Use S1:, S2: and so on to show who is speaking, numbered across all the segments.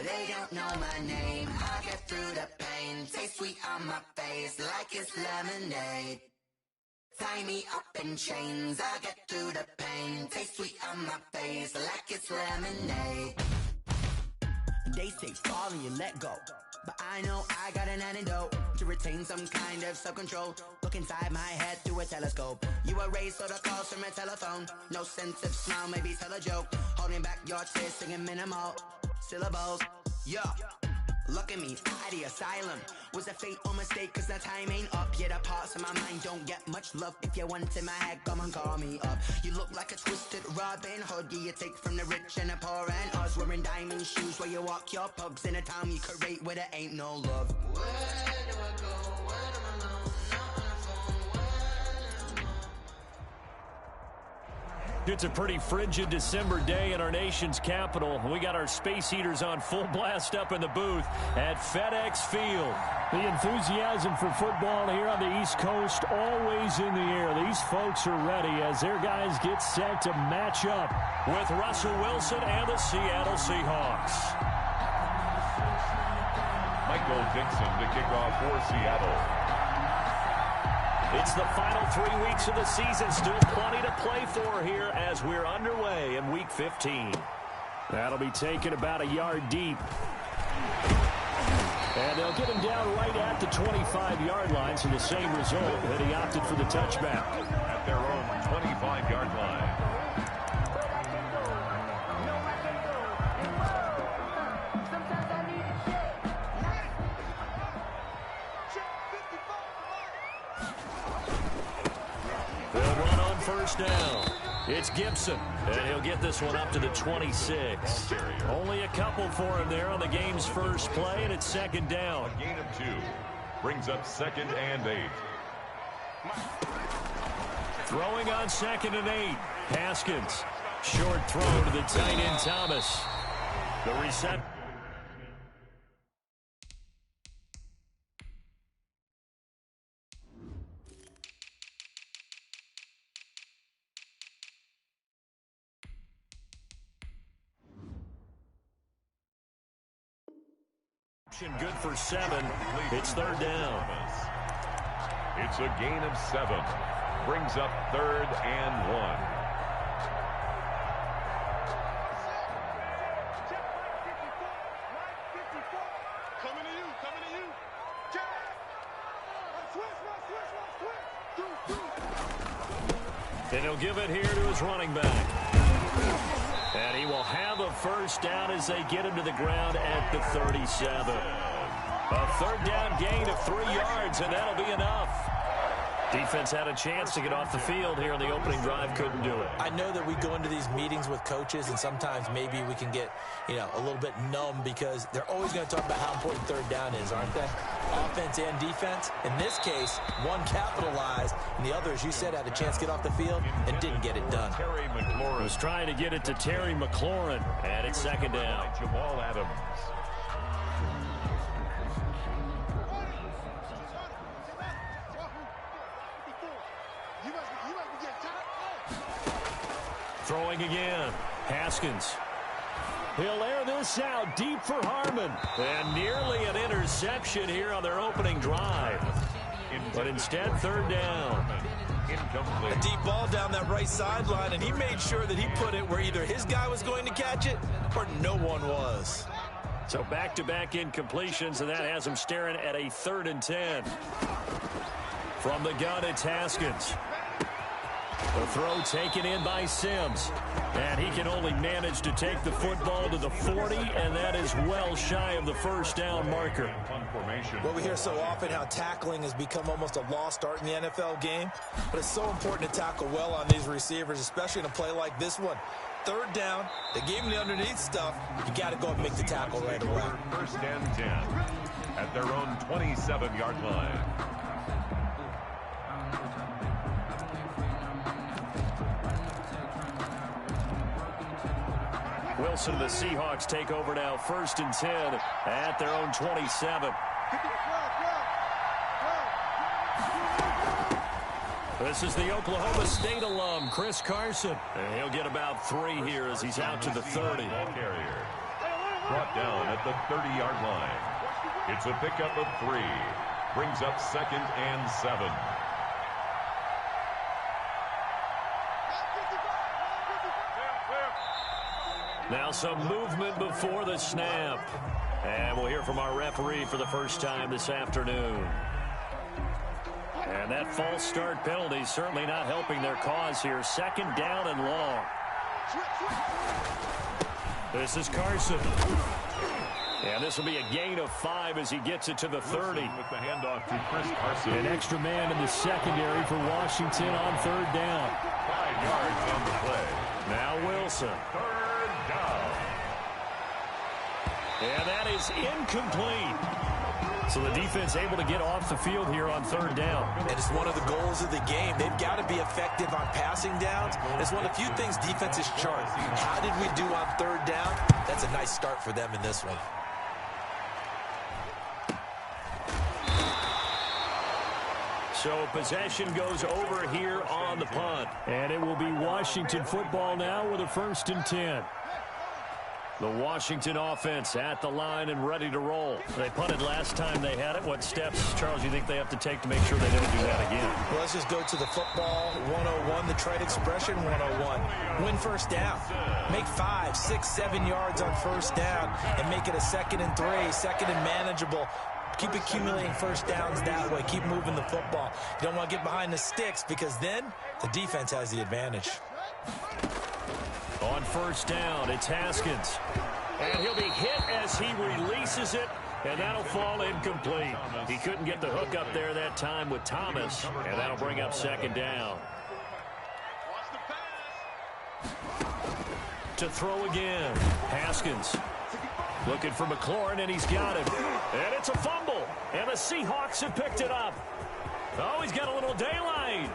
S1: They don't know my name. I get through the pain. Taste sweet on my face like it's lemonade. Tie me up in chains. I get through the pain. Taste sweet on my face like it's lemonade. They say fall and you let go, but I know I got an antidote to retain some kind of self-control. Look inside my head through a telescope. You erase all the calls from a telephone. No sense of smile, maybe tell a joke. Holding back your tears, singing minimal syllables. Yeah, look at me, at the asylum. Was a fate or mistake, cause the time ain't up. Yeah, the parts of my mind don't get much love. If you want in my head, come and call me up. You look like a twisted Robin Hood. Yeah, you take from the rich and the poor and us. Wearing diamond shoes where you walk your pugs. In a town you create where there ain't no love. Where do I go? Where do I know? Not on the phone. Where do I know?
S2: It's a pretty frigid December day in our nation's capital. We got our space heaters on full blast up in the booth at FedEx Field.
S3: The enthusiasm for football here on the East Coast always in the air. These folks are ready as their guys get set to match up
S2: with Russell Wilson and the Seattle Seahawks.
S4: Michael Dixon to kick off for Seattle.
S2: It's the final 3 weeks of the season. Still plenty to play for here as we're underway in Week 15.
S3: That'll be taken about a yard deep. And they'll get him down right at the 25-yard line, so the same result that he opted for the touchback.
S4: At their own 25-yard line.
S2: First down. It's Gibson, and he'll get this one up to the 26. Only a couple for him there on the game's first play, and it's second down.
S4: A gain of 2 brings up 2nd and 8.
S2: Throwing on 2nd and 8. Haskins. Short throw to the tight end Thomas. The reception. Good for 7. It's 3rd down.
S4: It's a gain of 7. Brings up 3rd and 1.
S5: Coming to you.
S2: And he'll give it here to his running back. And he will have a first down as they get him to the ground at the 37. A 3rd down gain of 3 yards, and that'll be enough. Defense had a chance to get off the field here in the opening drive, couldn't do it.
S6: I know that we go into these meetings with coaches, and sometimes maybe we can get, a little bit numb because they're always going to talk about how important 3rd down is, aren't they? Offense and defense. In this case, one capitalized, and the other, as you said, had a chance to get off the field and didn't get it done.
S4: Terry McLaurin
S2: was trying to get it to Terry McLaurin, and it's second down.
S4: Jamal Adams.
S2: Throwing again. Haskins.
S3: He'll air this out deep for Harmon.
S2: And nearly an interception here on their opening drive. But instead, 3rd down.
S6: A deep ball down that right sideline, and he made sure that he put it where either his guy was going to catch it or no one was.
S2: So back-to-back incompletions, and that has him staring at a 3rd and 10. From the gun, it's Haskins. The throw taken in by Sims. And he can only manage to take the football to the 40, and that is well shy of the first down marker.
S6: Well, we hear so often how tackling has become almost a lost art in the NFL game, but it's so important to tackle well on these receivers, especially in a play like this one. 3rd down, they gave him the underneath stuff. You got to go and make the tackle right away.
S4: 1st and 10 at their own 27-yard line.
S2: Wilson and the Seahawks take over now, 1st and 10 at their own 27. This is the Oklahoma State alum, Chris Carson. And he'll get about 3 here as he's out to the 30.
S4: Brought down at the 30-yard line. It's a pickup of 3. Brings up 2nd and 7.
S2: Now some movement before the snap. And we'll hear from our referee for the first time this afternoon. And that false start penalty certainly not helping their cause here. 2nd down and long. This is Carson. And this will be a gain of 5 as he gets it to the 30.
S4: With the handoff to Chris Carson.
S3: An extra man in the secondary for Washington on 3rd down.
S4: 5 yards on the play.
S2: Now Wilson.
S4: 3rd down.
S2: And that is incomplete. So the defense able to get off the field here on 3rd down.
S6: And it's one of the goals of the game. They've got to be effective on passing downs. It's one of the few things defenses chart. How did we do on 3rd down? That's a nice start for them in this one.
S2: So possession goes over here on the punt.
S3: And it will be Washington football now with a 1st and 10.
S2: The Washington offense at the line and ready to roll. They punted last time they had it. What steps, Charles, do you think they have to take to make sure they don't do that again?
S6: Well, let's just go to the football 101, the trade expression 101. Win 1st down. Make 5, 6, 7 yards on 1st down and make it a 2nd and 3, 2nd and manageable. Keep accumulating 1st downs that way. Keep moving the football. You don't want to get behind the sticks because then the defense has the advantage.
S2: On 1st down, it's Haskins. And he'll be hit as he releases it, and that'll fall incomplete. He couldn't get the hook up there that time with Thomas, and that'll bring up 2nd down. To throw again, Haskins. Looking for McLaurin, and he's got him. And it's a fumble, and the Seahawks have picked it up. Oh, he's got a little daylight.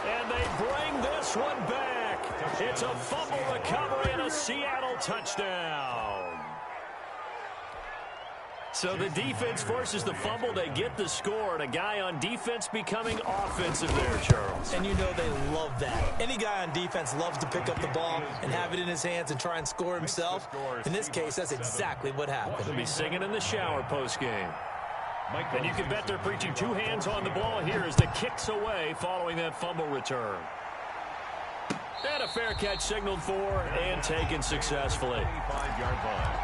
S2: And they bring this one back. It's a fumble recovery and a Seattle touchdown. So the defense forces the fumble. They get the score, and a guy on defense becoming offensive there, Charles.
S6: And you know they love that. Any guy on defense loves to pick up the ball and have it in his hands and try and score himself. In this case, that's exactly what happened.
S2: He'll be singing in the shower postgame. And you can bet they're preaching 2 hands on the ball here as the kick's away following that fumble return. And a fair catch signaled for and taken successfully.
S4: 5-yard line.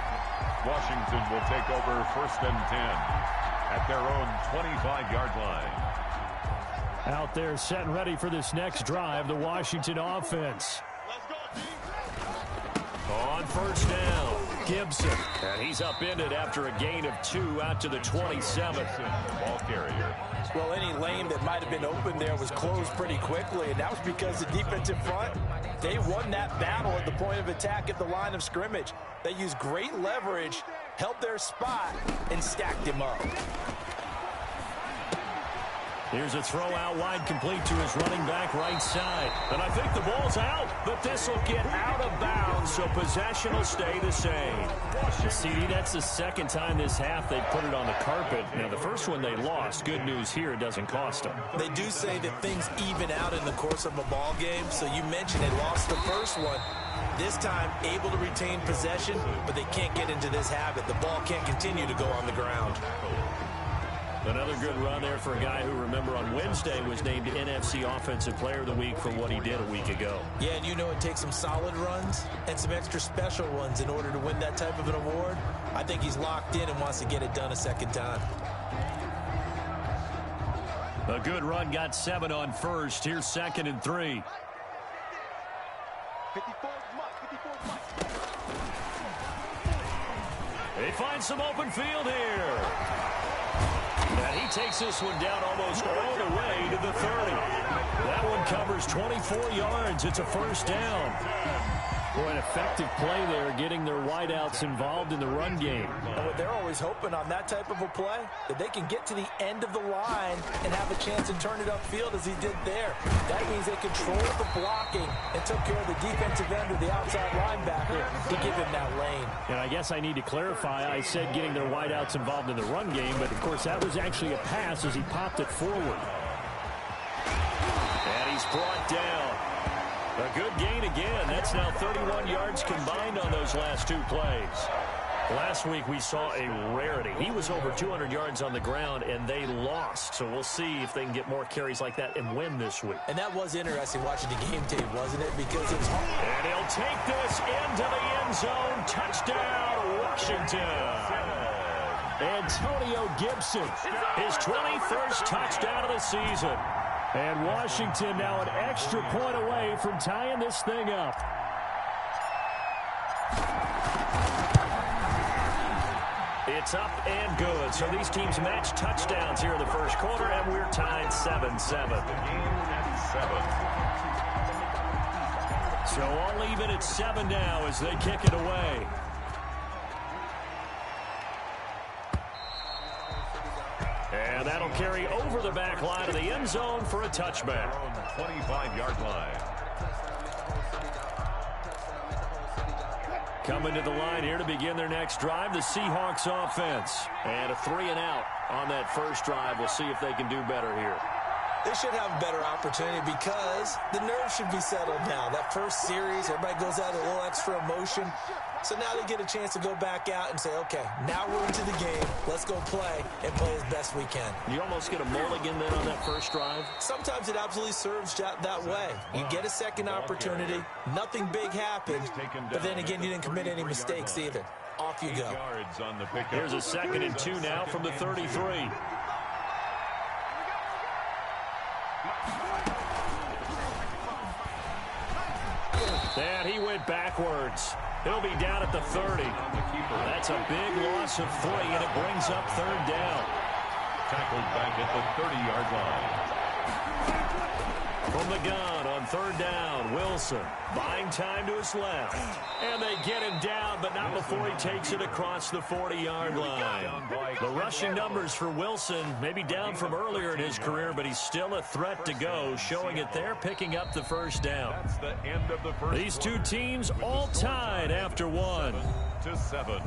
S4: Washington will take over 1st and 10 at their own 25-yard line.
S3: Out there set and ready for this next drive, the Washington offense.
S2: On 1st down, Gibson. And he's upended after a gain of 2 out to the 27th.
S4: Ball carrier.
S6: Well, any lane that might have been open there was closed pretty quickly, and that was because the defensive front, they won that battle at the point of attack at the line of scrimmage. They used great leverage, held their spot, and stacked him up.
S2: Here's a throw out wide, complete to his running back right side. And I think the ball's out, but this will get out of bounds, so possession will stay the same. CD, that's the 2nd time this half they put it on the carpet. Now, the first one they lost. Good news here, it doesn't cost them.
S6: They do say that things even out in the course of a ball game, so you mentioned they lost the first one. This time, able to retain possession, but they can't get into this habit. The ball can't continue to go on the ground.
S2: Another good run there for a guy who, remember, on Wednesday was named NFC Offensive Player of the Week for what he did a week ago.
S6: Yeah, and you know it takes some solid runs and some extra special ones in order to win that type of an award. I think he's locked in and wants to get it done a 2nd time.
S2: A good run, got 7 on 1st. Here's 2nd and 3. They find some open field here. And he takes this one down almost all the way to the 30. That one covers 24 yards. It's a 1st down.
S3: Boy, an effective play there, getting their wideouts involved in the run game.
S6: And what they're always hoping on that type of a play, that they can get to the end of the line and have a chance to turn it upfield as he did there. That means they controlled the blocking and took care of the defensive end or the outside linebacker to give him that lane.
S3: And I guess I need to clarify, I said getting their wideouts involved in the run game, but of course that was actually a pass as he popped it forward.
S2: And he's brought down.
S3: A good gain again. That's now 31 yards combined on those last two plays. Last week we saw a rarity. He was over 200 yards on the ground, and they lost. So we'll see if they can get more carries like that and win this week.
S6: And that was interesting watching the game tape, wasn't it? Because it was hard.
S3: And he'll take this into the end zone. Touchdown, Washington. Antonio Gibson, his 21st touchdown of the season. And Washington now an extra point away from tying this thing up. It's up and good. So these teams match touchdowns here in the first quarter, and we're tied 7-7. So I'll leave it at 7 now as they kick it away. And that'll carry over the back line of the end zone for a touchback.
S4: 25-yard line.
S3: Coming to the line here to begin their next drive, the Seahawks offense. And a 3-and-out on that first drive. We'll see if they can do better here.
S6: They should have a better opportunity because the nerves should be settled now. That first series, everybody goes out with a little extra emotion. So now they get a chance to go back out and say, okay, now we're into the game. Let's go play and play as best we can.
S3: You almost get a mulligan then on that first drive?
S6: Sometimes it absolutely serves that way. You get a second opportunity. Nothing big happened. But then again, you didn't commit any mistakes either. Off you go.
S3: Here's a 2nd and 2 now from the 33. And he went backwards. He'll be down at the 30. That's a big loss of 3, and it brings up 3rd down.
S4: Tackled back at the 30-yard line.
S3: From the gun on 3rd down, Wilson buying time to his left. And they get him down, but not before he takes it across the 40-yard line. The rushing numbers for Wilson may be down from earlier in his career, but he's still a threat to go, showing it there, picking up the first down.
S4: That's the end of the first.
S3: These two teams all tied after 1.
S4: 7-7.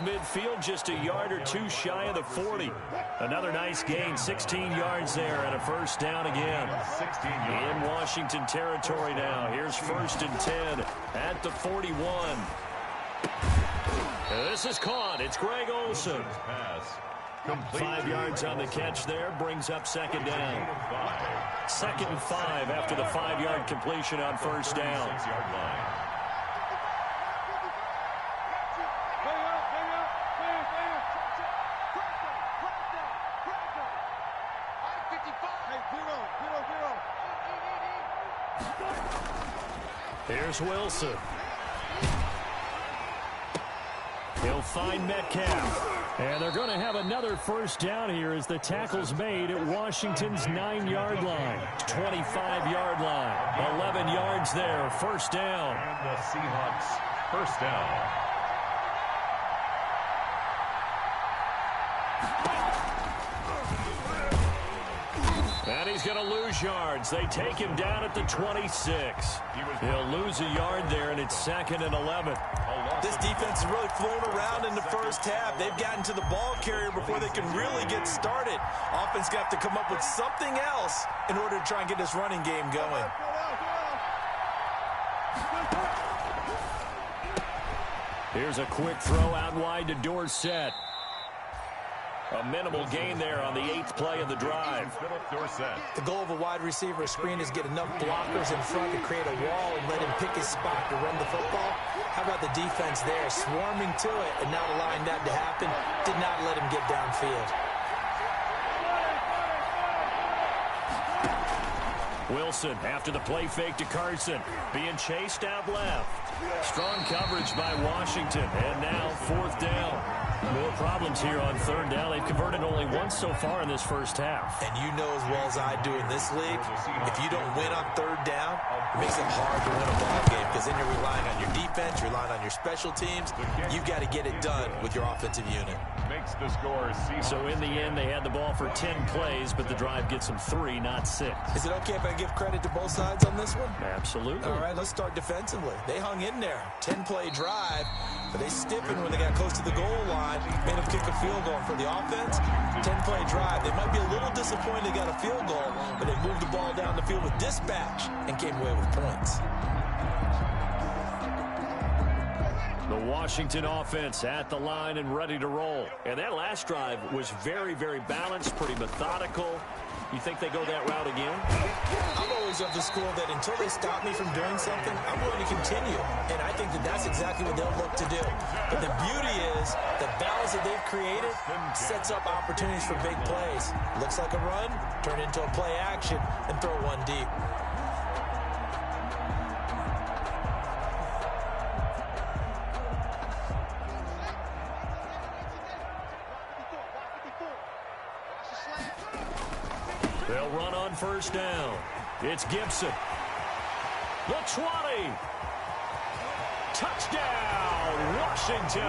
S3: Midfield just a yard or two shy of the 40. Another nice gain, 16 yards there, and a first down again. In Washington territory now. Here's 1st and 10 at the 41. This is caught. It's Greg Olsen. 5 yards on the catch there, brings up 2nd down. 2nd and 5 after the 5-yard completion on 1st down. Here's Wilson. He'll find Metcalf. And they're going to have another first down here as the tackle's made at Washington's 9-yard line. 25-yard line. 11 yards there. First down.
S4: And the Seahawks first down.
S3: And he's going to lose yards. They take him down at the 26. He'll lose a yard there, and it's 2nd and 11.
S6: This defense is really flown around in the first half. They've gotten to the ball carrier before they can really get started. Offense got to come up with something else in order to try and get this running game going.
S3: Here's a quick throw out wide to Dorsett. A minimal gain there on the 8th play of the drive.
S6: The goal of a wide receiver screen is get enough blockers in front to create a wall and let him pick his spot to run the football. How about the defense there, swarming to it and not allowing that to happen? Did not let him get downfield.
S3: Wilson after the play fake to Carson. Being chased out left. Strong coverage by Washington. And now 4th down.
S2: More problems here on third down. They've converted only once so far in this first half.
S6: And you know as well as I do in this league, if you don't win on third down, it makes it hard to win a ball game because then you're relying on your defense, you're relying on your special teams. You've got to get it done with your offensive unit.
S4: Makes the score Seahawks.
S2: So in the end, they had the ball for 10 plays, but the drive gets them 3, not 6.
S6: Is it okay if I give credit to both sides on this one?
S2: Absolutely.
S6: All right, let's start defensively. They hung in there. 10-play drive, but they stiffened when they got close to the goal line, made them kick a field goal. For the offense, 10-play drive. They might be a little disappointed they got a field goal, but they moved the ball down the field with dispatch and came away with points.
S2: The Washington offense at the line and ready to roll. And that last drive was very, very balanced, pretty methodical. You think they go that route again?
S6: I'm always of the school that until they stop me from doing something, I'm going to continue. And I think that that's exactly what they'll look to do. But the beauty is the balance that they've created sets up opportunities for big plays. Looks like a run, turn into a play action, and throw one deep.
S2: They'll run on first down. It's Gibson. The 20. Touchdown, Washington.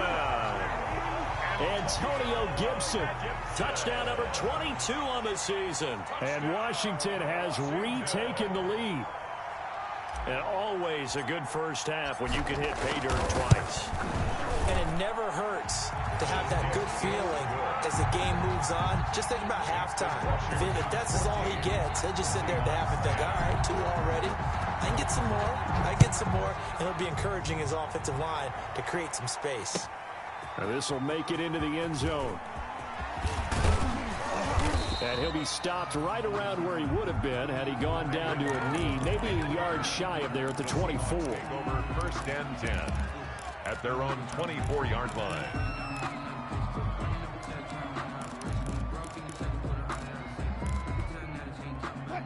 S2: Antonio Gibson. Touchdown number 22 on the season. And Washington has retaken the lead. And always a good first half when you can hit pay dirt twice.
S6: And it never hurts to have that good feeling as the game moves on. Just think about halftime. If that's all he gets, he'll just sit there at the half and think, all right, 2 already. I can get some more. I get some more. And it'll be encouraging his offensive line to create some space.
S2: Now this will make it into the end zone. And he'll be stopped right around where he would have been had he gone down to a knee, maybe a yard shy of there at the 24.
S4: Over first and 10 at their own 24-yard line.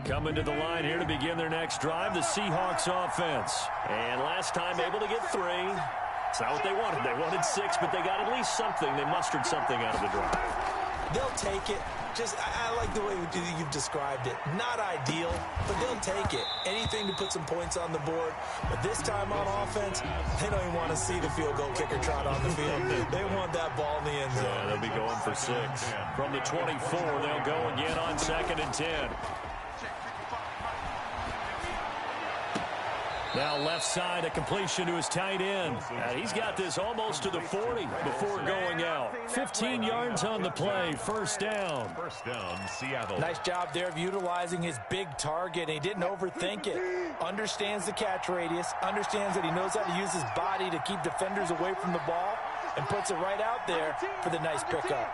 S2: Coming to the line here to begin their next drive, the Seahawks offense. And last time able to get 3. It's not what they wanted. They wanted 6, but they got at least something. They mustered something out of the drive.
S6: They'll take it. I like the way you've described it. Not ideal, but they'll take it. Anything to put some points on the board. But this time on offense, they don't even want to see the field goal kicker trot on the field. They want that ball in the end zone.
S2: Yeah, they'll be going for 6. From the 24, they'll go again on 2nd and 10. Now left side, a completion to his tight end. And he's got this almost to the 40 before going out. 15 yards on the play, first down.
S4: First down, Seattle.
S6: Nice job there of utilizing his big target. He didn't overthink it. Understands the catch radius. Understands that he knows how to use his body to keep defenders away from the ball. And puts it right out there for the nice pickup.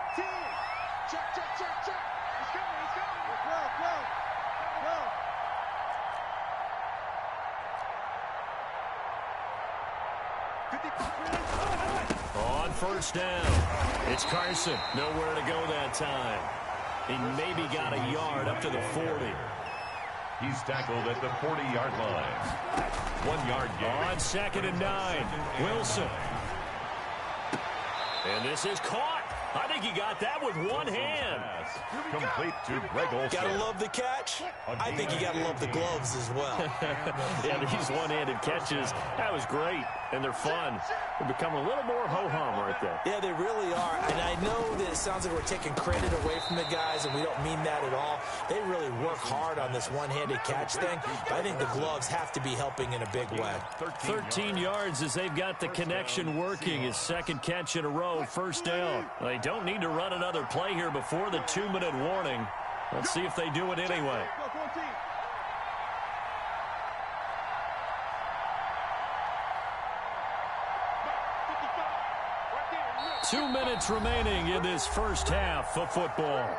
S2: On first down, it's Carson. Nowhere to go that time. He maybe got a yard up to the 40.
S4: He's tackled at the 40-yard line. 1 yard gain.
S2: On 2nd and 9, Wilson. And this is caught. I think he got that with one hand.
S4: Complete to Greg Olsen.
S6: Gotta love the catch. I think you gotta love the gloves as well.
S2: Yeah, these one-handed catches, that was great, and they're fun. They're becoming a little more ho-hum right there.
S6: Yeah, they really are. And I know that it sounds like we're taking credit away from the guys, and we don't mean that at all. They really work hard on this one-handed catch thing, but I think the gloves have to be helping in a big way.
S2: 13 yards as they've got the connection working. His 2nd catch in a row, first down. They don't need to run another play here before the 2-minute warning. Let's see if they do it anyway. 2 minutes remaining in this first half of football.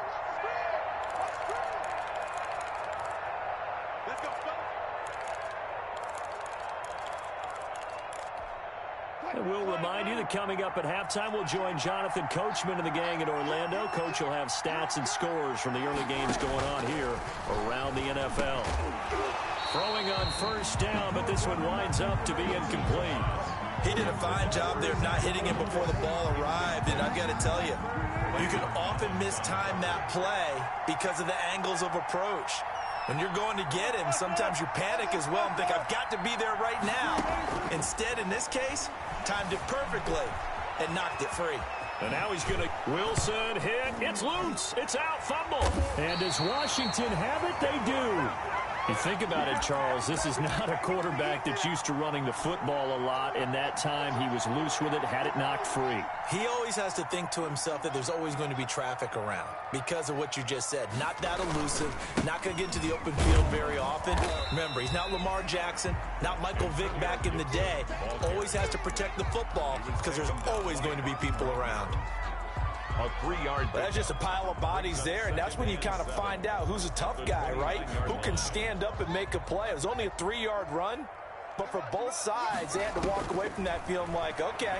S2: And we'll remind you that coming up at halftime, we'll join Jonathan Coachman and the gang in Orlando. Coach will have stats and scores from the early games going on here around the NFL. Throwing on first down, but this one winds up to be incomplete.
S6: He did a fine job there not hitting him before the ball arrived, and I've got to tell you, you can often mistime that play because of the angles of approach. When you're going to get him, sometimes you panic as well and think, I've got to be there right now. Instead, in this case, timed it perfectly and knocked it free.
S2: And now he's going to... Wilson hit. It's loose. It's out. Fumble. And does Washington have it? They do. You think about it, Charles, this is not a quarterback that's used to running the football a lot, and that time he was loose with it, had it knocked free.
S6: He always has to think to himself that there's always going to be traffic around because of what you just said. Not that elusive, not going to get into the open field very often. Remember, he's not Lamar Jackson, not Michael Vick back in the day. Always has to protect the football because there's always going to be people around.
S4: A 3-yard.
S6: That's just a pile of bodies there, and that's when you kind of find out who's a tough guy, right? Who can stand up and make a play. It was only a 3-yard run, but for both sides, they had to walk away from that feeling like, okay,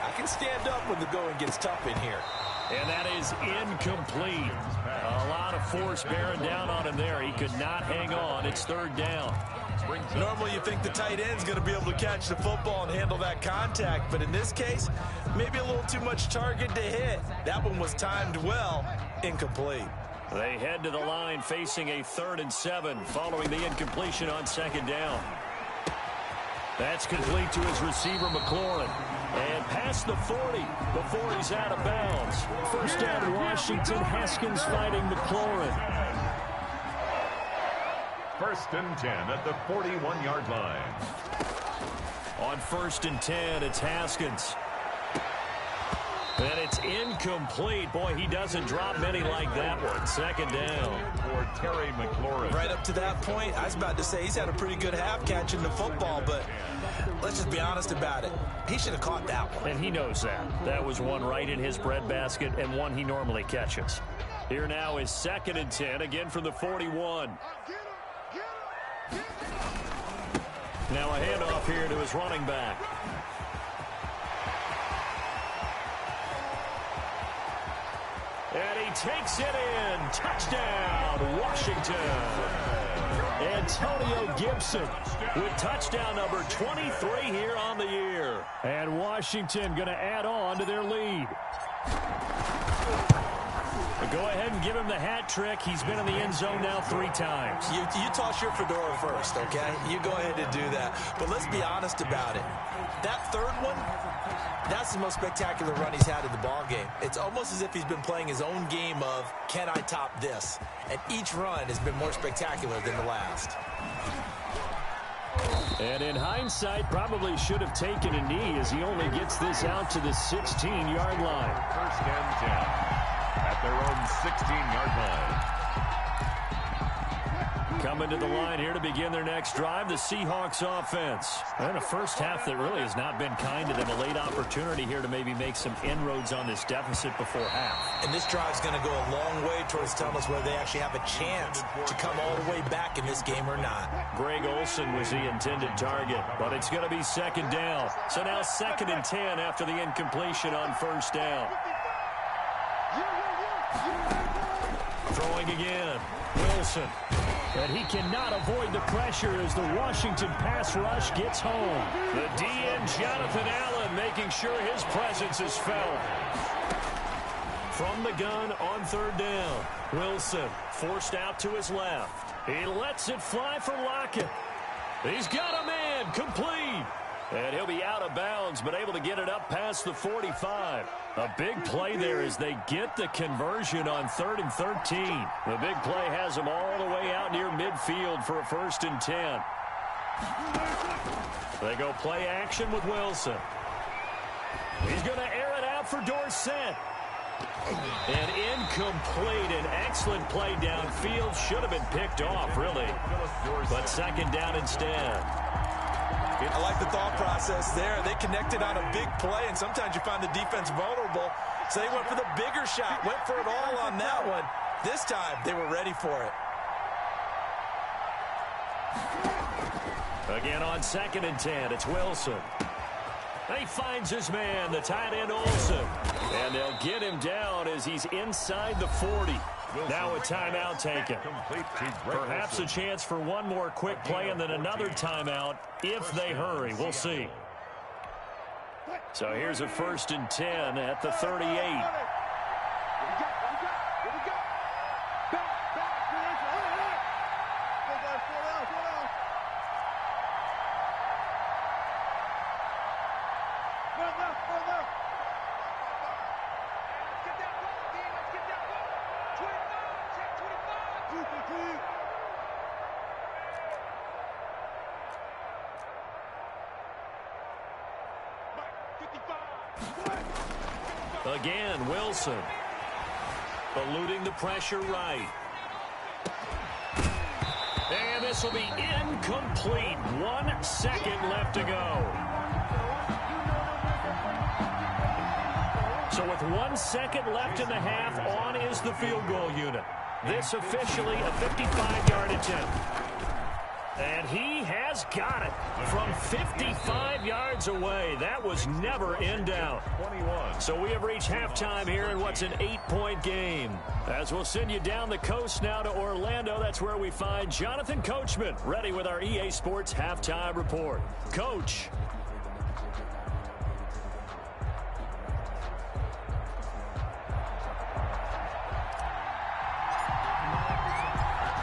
S6: I can stand up when the going gets tough in here.
S2: And that is incomplete. A lot of force bearing down on him there. He could not hang on. It's 3rd down.
S6: Normally you think the tight end's going to be able to catch the football and handle that contact, but in this case, maybe a little too much target to hit. That one was timed well, incomplete.
S2: They head to the line facing a 3rd and 7 following the incompletion on 2nd down. That's complete to his receiver, McLaurin. And past the 40 before he's out of bounds. 1st down, Washington. Haskins fighting McLaurin.
S4: 1st and 10 at the 41-yard line.
S2: On 1st and 10, it's Haskins. And it's incomplete. Boy, he doesn't drop many like that one. 2nd down.
S4: For Terry McLaurin.
S6: Right up to that point, I was about to say he's had a pretty good half catching the football, but let's just be honest about it. He should have caught that one.
S2: And he knows that. That was one right in his breadbasket and one he normally catches. Here now is 2nd and 10, again from the 41. Now a handoff here to his running back. And he takes it in. Touchdown, Washington. Antonio Gibson with touchdown number 23 here on the year. And Washington going to add on to their lead. Go ahead and give him the hat trick. He's been in the end zone now 3 times.
S6: You toss your fedora first, okay? You go ahead and do that. But let's be honest about it. That 3rd one, that's the most spectacular run he's had in the ballgame. It's almost as if he's been playing his own game of, can I top this? And each run has been more spectacular than the last.
S2: And in hindsight, probably should have taken a knee as he only gets this out to the 16-yard line.
S4: 1st and 10. At their own 16-yard line.
S2: Coming to the line here to begin their next drive, the Seahawks offense. And a first half that really has not been kind to them. A late opportunity here to maybe make some inroads on this deficit before half.
S6: And this drive's going to go a long way towards telling us whether they actually have a chance to come all the way back in this game or not.
S2: Greg Olsen was the intended target, but it's going to be 2nd down. So now 2nd and 10 after the incompletion on 1st down. Throwing again, Wilson. And he cannot avoid the pressure as the Washington pass rush gets home. The DN, Jonathan Allen, making sure his presence is felt. From the gun on 3rd down, Wilson forced out to his left. He lets it fly for Lockett. He's got a man, complete. And he'll be out of bounds, but able to get it up past the 45. A big play there as they get the conversion on 3rd and 13. The big play has them all the way out near midfield for a 1st and 10. They go play action with Wilson. He's going to air it out for Dorsett. And incomplete. An excellent play downfield. Should have been picked off, really. But 2nd down instead.
S6: I like the thought process there. They connected on a big play, and sometimes you find the defense vulnerable. So they went for the bigger shot, went for it all on that one. This time, they were ready for it.
S2: Again on 2nd and 10, it's Wilson. He finds his man, the tight end Olsen. And they'll get him down as he's inside the 40. Now a timeout taken. Perhaps a chance for one more quick play and then another timeout if they hurry. We'll see. So here's a 1st and 10 at the 38. Again, Wilson. Eluding the pressure right. And this will be incomplete. 1 second left to go. So with 1 second left in the half, on is the field goal unit. This officially a 55-yard attempt. And he has got it from 55 yards away. That was never in doubt.
S4: 21.
S2: So we have reached halftime here in what's an 8-point game. As we'll send you down the coast now to Orlando, that's where we find Jonathan Coachman ready with our EA Sports halftime report. Coach.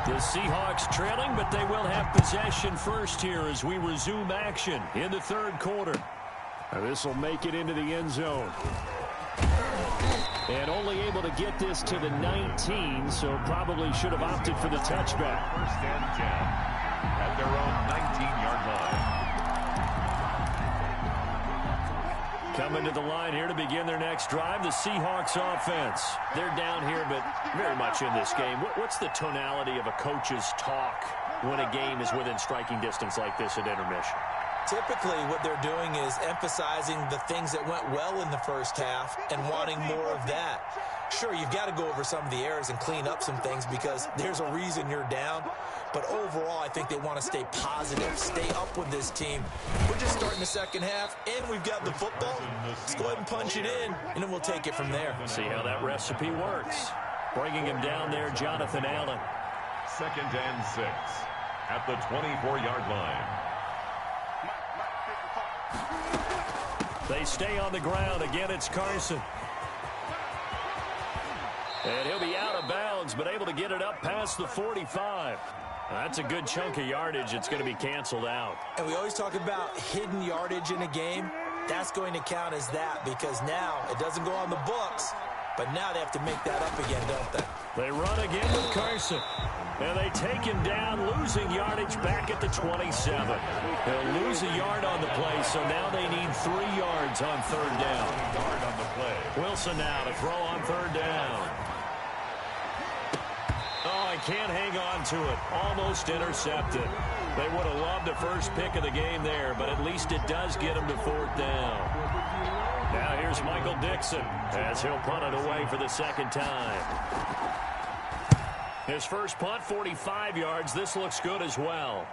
S2: The Seahawks trailing, but they will have possession first here as we resume action in the 3rd quarter. This will make it into the end zone. And only able to get this to the 19, so probably should have opted for the touchback.
S4: 1st and 10 at their own 19-yard line.
S2: Coming to the line here to begin their next drive, the Seahawks offense. They're down here, but very much in this game. What's the tonality of a coach's talk when a game is within striking distance like this at intermission?
S6: Typically, what they're doing is emphasizing the things that went well in the first half and wanting more of that. Sure, you've got to go over some of the errors and clean up some things because there's a reason you're down. But overall, I think they want to stay positive, stay up with this team. We're just starting the second half, and we've got the football. Let's go ahead and punch it in, and then we'll take it from there.
S2: See how that recipe works. Bringing him down there, Jonathan Allen.
S4: 2nd and 6 at the 24-yard line.
S2: They stay on the ground. Again, it's Carson. And he'll be out of bounds, but able to get it up past the 45. That's a good chunk of yardage. It's going to be canceled out.
S6: And we always talk about hidden yardage in a game. That's going to count as that because now it doesn't go on the books, but now they have to make that up again, don't they?
S2: They run again with Carson. And they take him down, losing yardage back at the 27. They'll lose a yard on the play, so now they need 3 yards on 3rd down.
S4: Yard on the play.
S2: Wilson now to throw on 3rd down. Oh, I can't hang on to it. Almost intercepted. They would have loved the first pick of the game there, but at least it does get them to 4th down. Now here's Michael Dixon as he'll punt it away for the 2nd time. His first punt, 45 yards. This looks good as well.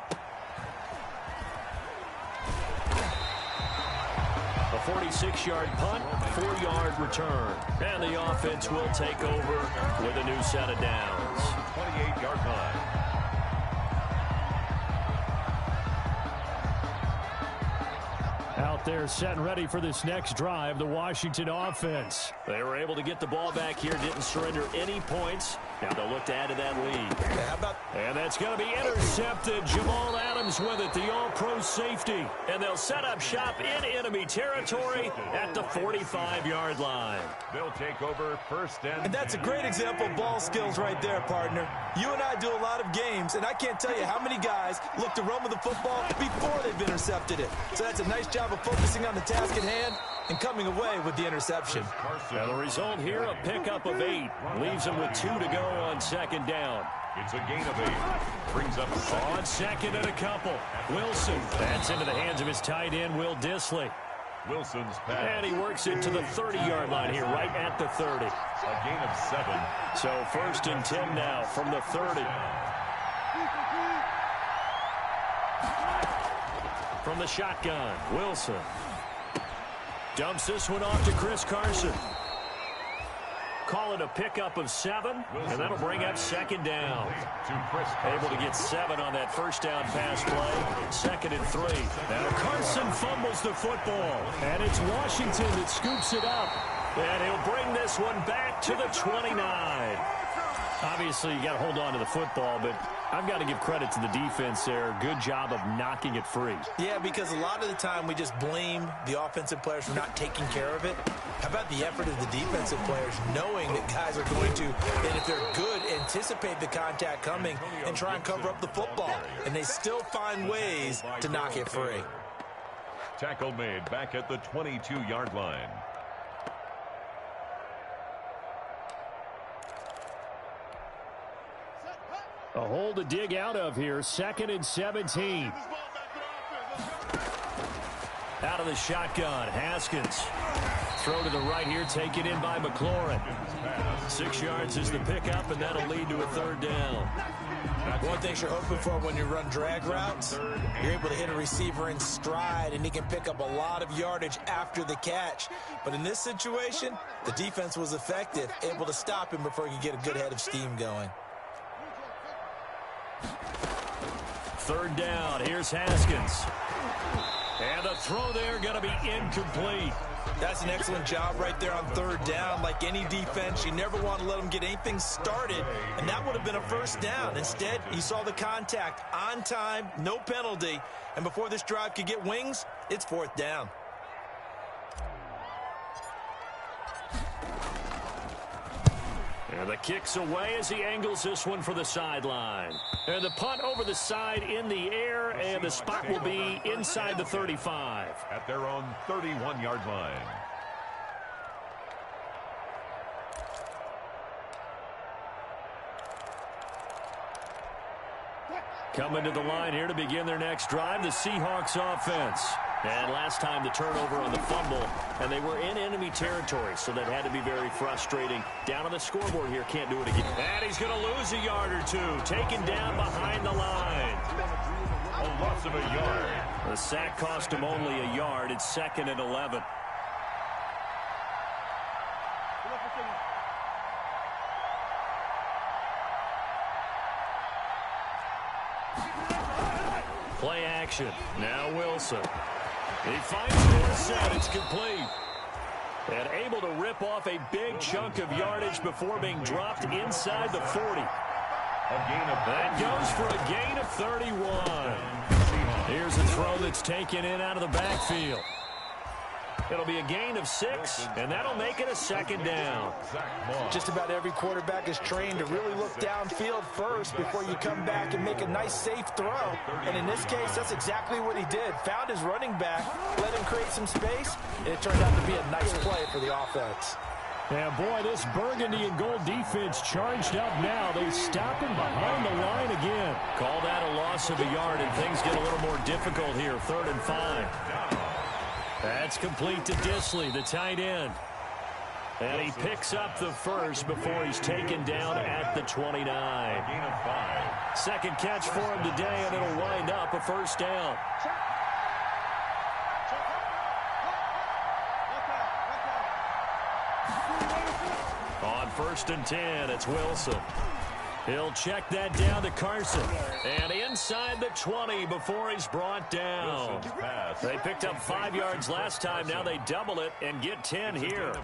S2: A 46-yard punt, 4-yard return. And the offense will take over with a new set of downs.
S4: 28-yard line.
S2: Out there set and ready for this next drive, the Washington offense. They were able to get the ball back here, didn't surrender any points. Now they'll look to add to that lead. And that's going to be intercepted. Jamal Adams with it, the all-pro safety. And they'll set up shop in enemy territory at the 45-yard line.
S4: They'll take over 1st
S6: and that's a great example of ball skills right there, partner. You and I do a lot of games, and I can't tell you how many guys look to run with the football before they've intercepted it. So that's a nice job of focusing on the task at hand and coming away with the interception.
S2: Now the result here, a pickup of 8. Leaves them with 2 to go on 2nd down.
S4: It's a gain of 8. Brings up
S2: on 2nd and a couple. Wilson. That's into the hands of his tight end, Will Dissly.
S4: Wilson's pass.
S2: And he works it to the 30-yard line here, right at the 30.
S4: A gain of 7.
S2: So 1st and 10 now from the 30. From the shotgun, Wilson. Dumps this one off to Chris Carson. call it a pickup of 7, and that'll bring up second down. Able to get 7 on that first down pass play. 2nd and 3. Now Carson fumbles the football, and it's Washington that scoops it up. And he'll bring this one back to the 29. Obviously, you got to hold on to the football, but I've got to give credit to the defense there. Good job of knocking it free.
S6: Yeah, because a lot of the time we just blame the offensive players for not taking care of it. How about the effort of the defensive players knowing that guys are going to, and if they're good, anticipate the contact coming and try and cover up the football. And they still find ways to knock it free.
S4: Tackle made back at the 22-yard line.
S2: A hole to dig out of here. 2nd and 17. Out of the shotgun, Haskins. Throw to the right here, taken in by McLaurin. 6 yards is the pickup, and that'll lead to a 3rd down.
S6: One thing you're hoping for when you run drag routes, you're able to hit a receiver in stride, and he can pick up a lot of yardage after the catch. But in this situation, the defense was effective, able to stop him before he could get a good head of steam going.
S2: 3rd down. Here's Haskins. And the throw there going to be incomplete.
S6: That's an excellent job right there on 3rd down. Like any defense, you never want to let them get anything started, and that would have been a 1st down. Instead, you saw the contact on time, no penalty, and before this drive could get wings, it's 4th down.
S2: And the kick's away as he angles this one for the sideline. And the punt over the side in the air, and the spot will be inside the 35.
S4: At their own 31-yard line.
S2: Coming to the line here to begin their next drive, the Seahawks offense. And last time the turnover on the fumble, and they were in enemy territory, so that had to be very frustrating. Down on the scoreboard here, can't do it again. And he's going to lose a yard or 2, taken down behind the line.
S4: A loss of a yard.
S2: The sack cost him only a yard. It's 2nd and 11. Play action. Now Wilson. He finds Dorsett. It's complete. And able to rip off a big chunk of yardage before being dropped inside the 40. That goes for a gain of 31. Here's a throw that's taken in out of the backfield. It'll be a gain of 6, and that'll make it a 2nd down.
S6: Just about every quarterback is trained to really look downfield first before you come back and make a nice, safe throw. And in this case, that's exactly what he did. Found his running back, let him create some space, and it turned out to be a nice play for the offense.
S2: Yeah, boy, this burgundy and gold defense charged up now. They stop him behind the line again. Call that a loss of a yard, and things get a little more difficult here. 3rd and 5. That's complete to Disley, the tight end. And he picks up the first before he's taken down at the 29. 2nd catch for him today, and it'll wind up a 1st down. On 1st and 10, it's Wilson. He'll check that down to Carson. And inside the 20 before he's brought down. They picked up 5 yards last time. Now they double it and get 10 here.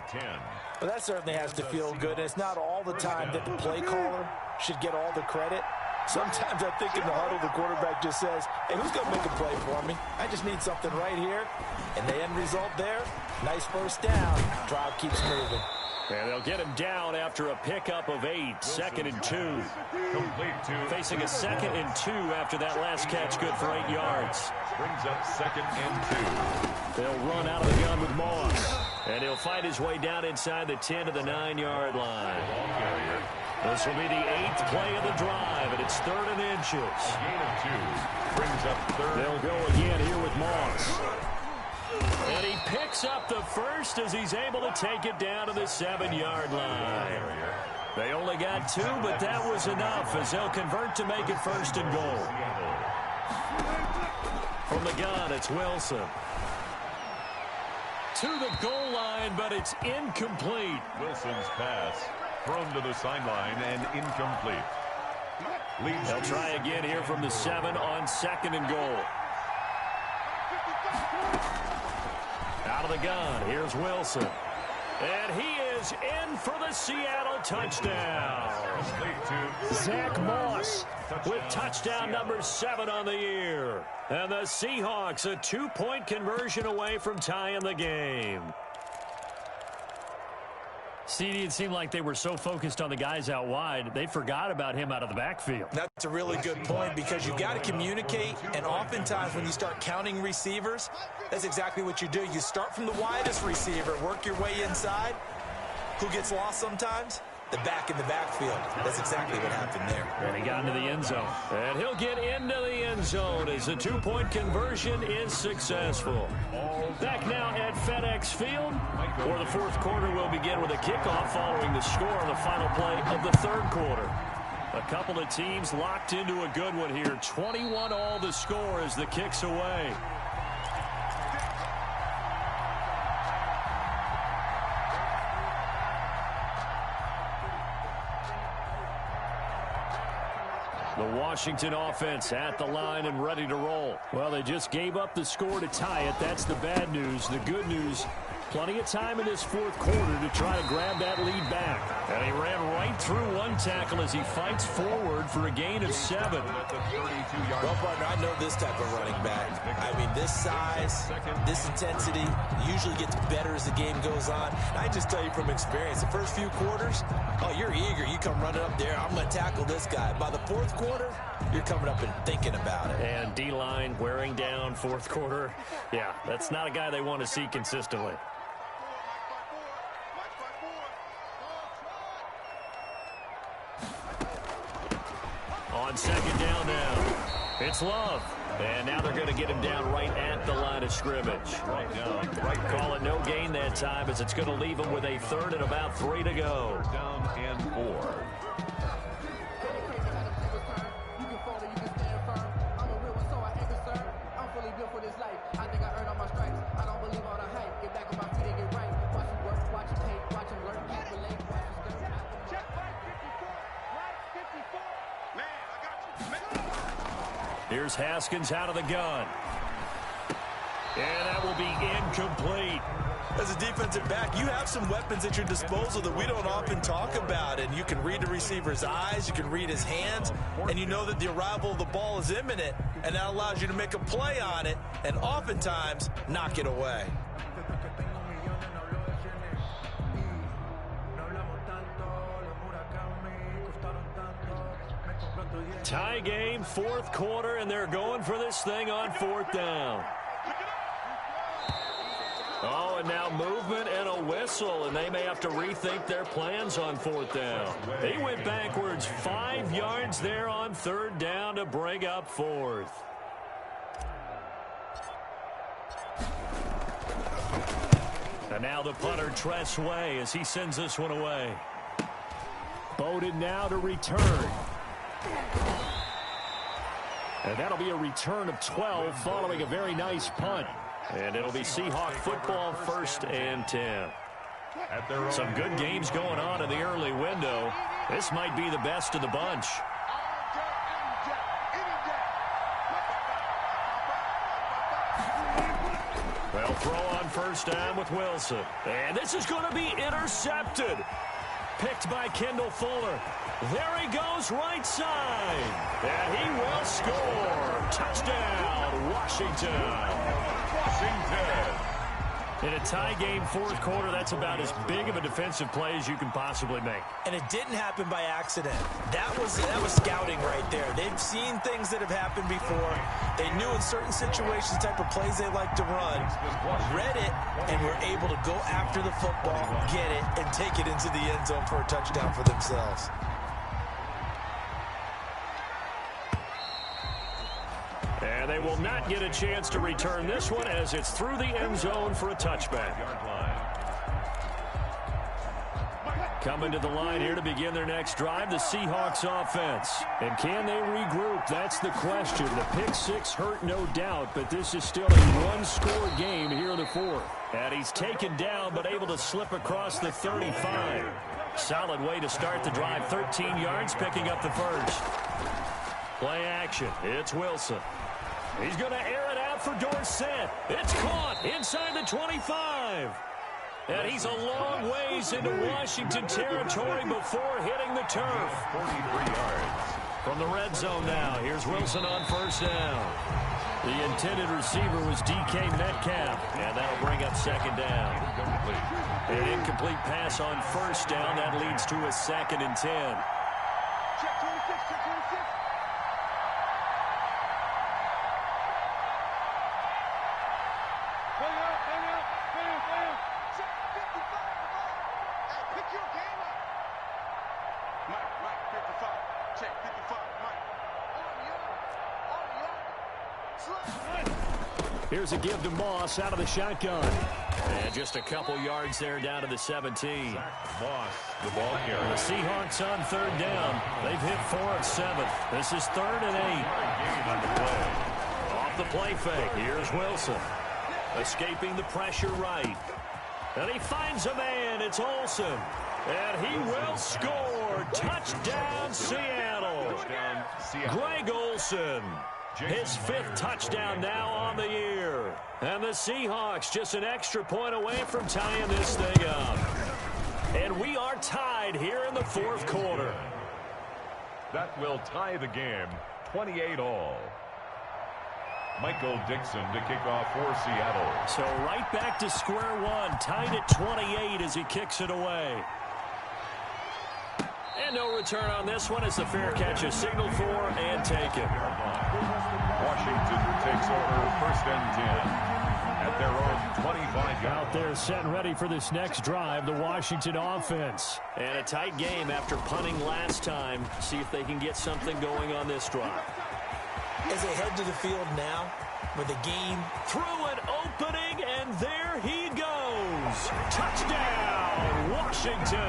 S6: Well, that certainly has to feel good. And it's not all the time that the play caller should get all the credit. Sometimes I think in the huddle, the quarterback just says, hey, who's going to make a play for me? I just need something right here. And the end result there, nice 1st down. Drive keeps moving.
S2: And they'll get him down after a pickup of 8. 2nd and 2. Facing a 2nd and 2 after that last catch, good for 8 yards.
S4: Brings up 2nd and 2.
S2: They'll run out of the gun with Moss. And he'll fight his way down inside the 10 to the 9-yard line. This will be the 8th play of the drive, and it's 3rd and inches.
S4: Gain of 2. Brings up 3rd.
S2: They'll go again here with Moss. And he picks up the first as he's able to take it down to the 7-yard line. They only got 2, but that was enough as they'll convert to make it 1st and goal. From the gun, it's Wilson. to the goal line, but it's incomplete.
S4: Wilson's pass thrown to the sideline and incomplete.
S2: They'll try again here from the 7 on 2nd and goal. Out of the gun, here's Wilson. And he is in for the Seattle touchdown. Zach Moss with touchdown number 7 on the year. And the Seahawks a 2-point conversion away from tying the game. CD, it seemed like they were so focused on the guys out wide, they forgot about him out of the backfield.
S6: That's a really good point because you got to communicate, and oftentimes when you start counting receivers, that's exactly what you do. You start from the widest receiver, work your way inside. Who gets lost sometimes? The back in the backfield. That's exactly what happened there.
S2: And he got into the end zone. And he'll get into the end zone as the 2-point conversion is successful. Back now at FedEx Field, where the 4th quarter will begin with a kickoff following the score on the final play of the 3rd quarter. A couple of teams locked into a good one here. 21-all the score as the kick's away. The Washington offense at the line and ready to roll. Well, they just gave up the score to tie it. That's the bad news. The good news, plenty of time in this 4th quarter to try to grab that lead back. And he ran right through one tackle as he fights forward for a gain of 7.
S6: Well, partner, I know this type of running back. I mean, this size, this intensity usually gets better as the game goes on. And I just tell you from experience, the first few quarters, oh, you're eager. You come running up there, I'm going to tackle this guy. By the 4th quarter, you're coming up and thinking about it.
S2: And D-line wearing down 4th quarter. Yeah, that's not a guy they want to see consistently. On 2nd down now, it's Love. And now they're going to get him down right at the line of scrimmage.
S4: Right down.
S2: Call it no gain that time as it's going to leave him with a 3rd and about 3 to go.
S4: Down and 4.
S2: Here's Haskins out of the gun. And that will be incomplete.
S6: As a defensive back, you have some weapons at your disposal that we don't often talk about. And you can read the receiver's eyes, you can read his hands, and you know that the arrival of the ball is imminent. And that allows you to make a play on it and oftentimes knock it away.
S2: Tie game, 4th quarter, and they're going for this thing on 4th down. Oh, and now movement and a whistle, and they may have to rethink their plans on 4th down. He went backwards 5 yards there on 3rd down to bring up 4th. And now the punter, Tress Way, as he sends this one away. Bowden now to return. And that'll be a return of 12 following a very nice punt. And it'll be Seahawk football 1st and 10. Some good games going on in the early window. This might be the best of the bunch. They'll throw on 1st down with Wilson. And this is going to be intercepted. Picked by Kendall Fuller. There he goes right side. And he will score. Touchdown, Washington. In a tie game, 4th quarter, that's about as big of a defensive play as you can possibly make.
S6: And it didn't happen by accident. That was scouting right there. They've seen things that have happened before. They knew in certain situations the type of plays they like to run, read it, and were able to go after the football, get it, and take it into the end zone for a touchdown for themselves.
S2: And they will not get a chance to return this one as it's through the end zone for a touchback. Coming to the line here to begin their next drive, the Seahawks offense. And can they regroup? That's the question. The pick six hurt, no doubt, but this is still a one-score game here in the fourth. And he's taken down, but able to slip across the 35. Solid way to start the drive. 13 yards, picking up the first. Play action. It's Wilson. He's going to air it out for Dorsett. It's caught inside the 25. And he's a long ways into Washington territory before hitting the turf.
S4: 43 yards.
S2: From the red zone now, here's Wilson on first down. The intended receiver was DK Metcalf, and that'll bring up second down. An incomplete pass on first down. That leads to a 2nd and 10.
S5: Check 26, check 26. Hang out, hang out, hang out. Check 55, hey, pick your game up. Mike, 55. Check 55, Mike.
S2: Here's a give to Moss out of the shotgun. And just a couple yards there down to the 17.
S4: Moss, the ball carrier.
S2: The Seahawks on third down. They've hit 4 of 7. This is 3rd and 8. Off the play fake. Here's Wilson. Escaping the pressure right. And he finds a man. It's Olsen. And he will score. Touchdown, Seattle. Greg Olsen. His 5th touchdown now on the year. And the Seahawks just an extra point away from tying this thing up. And we are tied here in the 4th quarter.
S4: That will tie the game, 28-all. Michael Dixon to kick off for Seattle.
S2: So right back to square one, tied at 28 as he kicks it away. And no return on this one as the fair catch is signaled for and taken.
S4: Washington takes over 1st and 10 at their own 25
S2: Out there set and ready for this next drive, the Washington offense. And a tight game after punting last time. See if they can get something going on this drive.
S6: As they head to the field now, with the game
S2: Through an opening, and there he goes. Touchdown, Washington.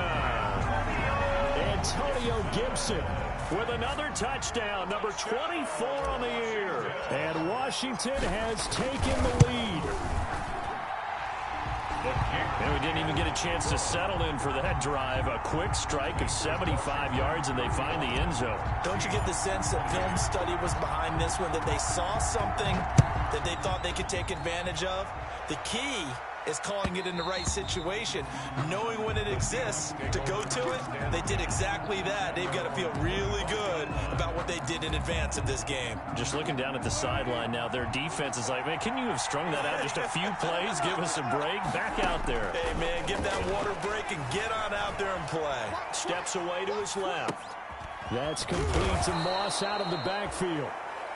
S2: Antonio Gibson with another touchdown, number 24 on the year. And Washington has taken the lead. And we didn't even get a chance to settle in for that drive. A quick strike of 75 yards, and they find the end zone.
S6: Don't you get the sense that film study was behind this one, that they saw something that they thought they could take advantage of? The key is calling it in the right situation, knowing when it exists to go to it. They did exactly that. They've got to feel really good about what they did in advance of this game.
S2: Just looking down at the sideline now, their defense is like, man, can you have strung that out just a few plays? Give us a break. Back out there.
S6: Hey, man, get that water break and get on out there and play.
S2: Steps away to his left. That's complete to Moss out of the backfield.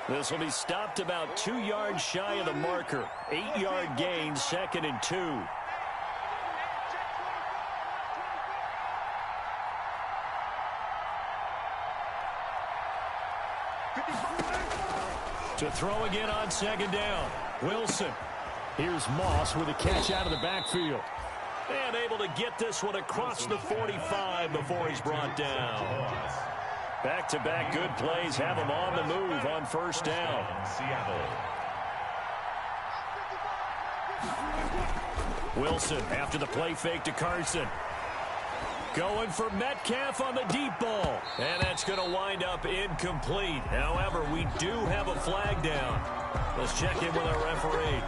S2: This will be stopped about 2 yards shy of the marker. 8-yard gain, 2nd and 2. To throw again on 2nd down. Wilson. Here's Moss with a catch out of the backfield. And able to get this one across the 45 before he's brought down. Back-to-back good plays have him on the move on 1st down.
S4: Seattle.
S2: Wilson after the play fake to Carson. Going for Metcalf on the deep ball. And that's going to wind up incomplete. However, we do have a flag down. Let's check in with our referee.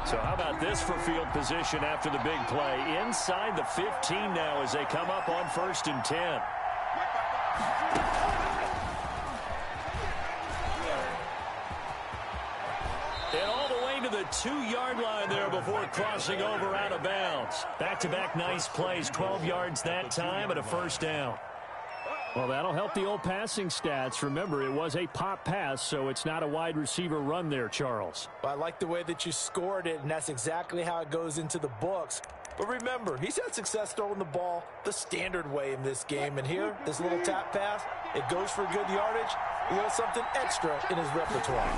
S2: So how about this for field position after the big play? Inside the 15 now as they come up on 1st and 10. And all the way to the 2-yard line there before crossing over out of bounds. Back-to-back nice plays, 12 yards that time and a 1st down. Well, that'll help the old passing stats. Remember, it was a pop pass, so it's not a wide receiver run there, Charles.
S6: Well, I like the way that you scored it, and that's exactly how it goes into the books. But remember, he's had success throwing the ball the standard way in this game. And here, this little tap pass, it goes for good yardage, a little something extra in his repertoire.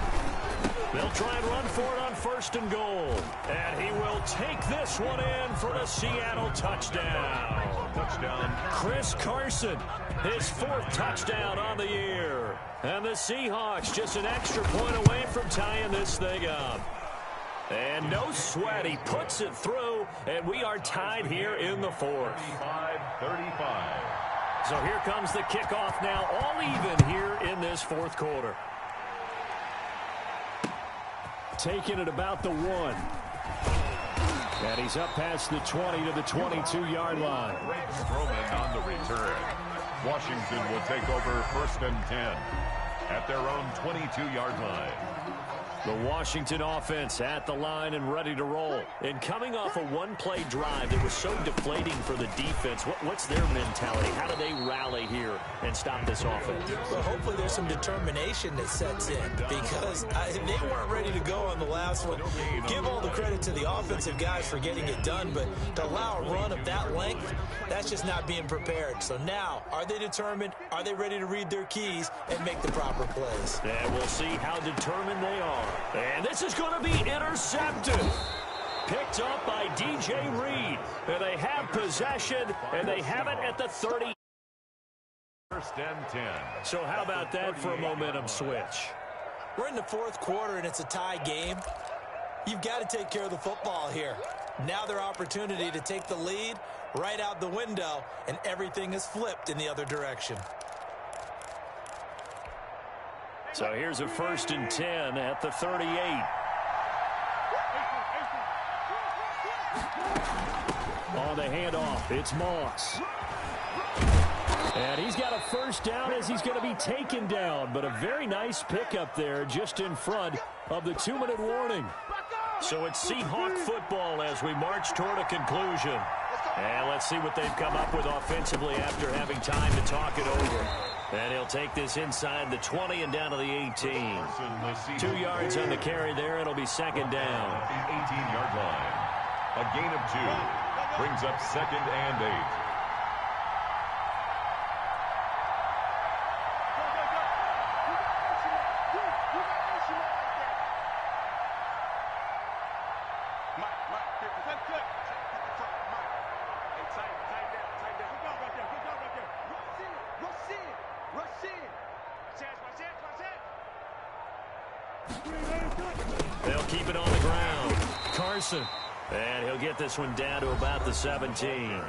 S2: They'll try and run for it on 1st and goal. And he will take this one in for a Seattle touchdown.
S4: Touchdown.
S2: Chris Carson, his 4th touchdown on the year. And the Seahawks just an extra point away from tying this thing up. And no sweat, he puts it through, and we are tied here in the 4th.
S4: 35.
S2: So here comes the kickoff now, all even here in this 4th quarter. Taking it about the 1. And he's up past the 20 to the 22-yard line.
S4: Roman on the return. Washington will take over 1st and 10 at their own 22-yard line.
S2: The Washington offense at the line and ready to roll. And coming off a one-play drive that was so deflating for the defense, what's their mentality? How do they rally here and stop this offense?
S6: Well, hopefully there's some determination that sets in because they weren't ready to go on the last one. Give all the credit to the offensive guys for getting it done, but to allow a run of that length, that's just not being prepared. So now, are they determined? Are they ready to read their keys and make the proper plays?
S2: And we'll see how determined they are. And this is going to be intercepted. Picked up by DJ Reed. And they have possession, and they have it at the 30.
S4: 1st and 10.
S2: So how about that for a momentum switch?
S6: We're in the 4th quarter, and it's a tie game. You've got to take care of the football here. Now their opportunity to take the lead right out the window, and everything is flipped in the other direction.
S2: So here's a 1st and 10 at the 38. On the handoff, it's Moss. And he's got a 1st down as he's going to be taken down. But a very nice pickup there just in front of the 2-minute warning. So it's Seahawk football as we march toward a conclusion. And let's see what they've come up with offensively after having time to talk it over. And he'll take this inside the 20 and down to the 18. 2 yards on the carry there. It'll be 2nd down.
S4: The 18-yard line. A gain of 2 brings up 2nd and 8.
S2: They'll keep it on the ground. Carson. And he'll get this one down to about the 17.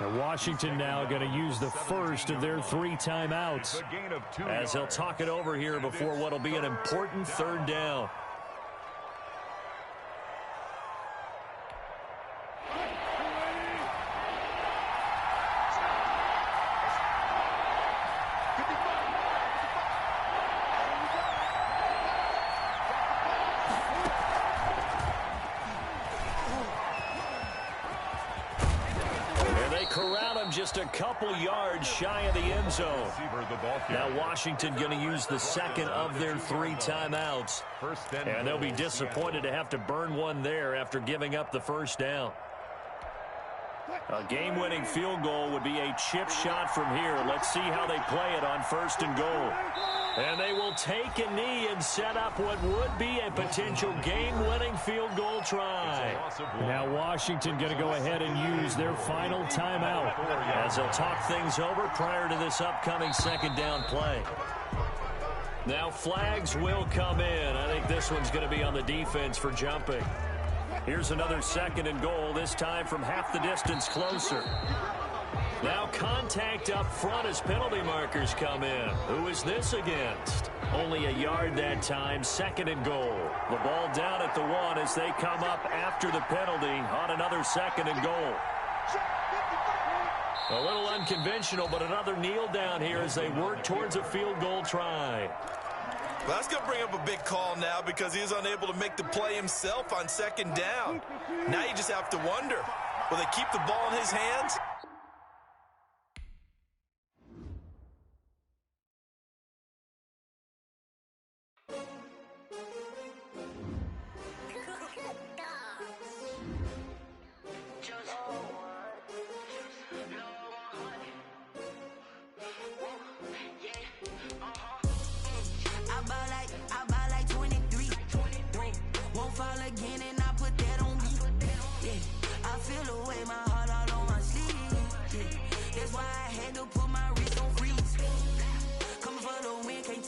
S2: And Washington now going to use the first of their 3 timeouts as they'll talk it over here before what will be an important 3rd down. Just a couple yards shy of the end zone. Now Washington going to use the 2nd of their 3 timeouts. And they'll be disappointed to have to burn one there after giving up the 1st down. A game-winning field goal would be a chip shot from here. Let's see how they play it on 1st and goal. And they will take a knee and set up what would be a potential game-winning field goal try. Now Washington going to go ahead and use their final timeout as they'll talk things over prior to this upcoming 2nd down play. Now flags will come in. I think this one's going to be on the defense for jumping. Here's another 2nd and goal, this time from half the distance closer. Now contact up front as penalty markers come in. Who is this against? Only a yard that time, 2nd and goal. The ball down at the 1 as they come up after the penalty on another 2nd and goal. A little unconventional, but another kneel down here as they work towards a field goal try.
S6: Well, that's going to bring up a big call now because he was unable to make the play himself on 2nd down. Now you just have to wonder, will they keep the ball in his hands?
S1: I ball like 23.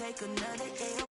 S1: take another L.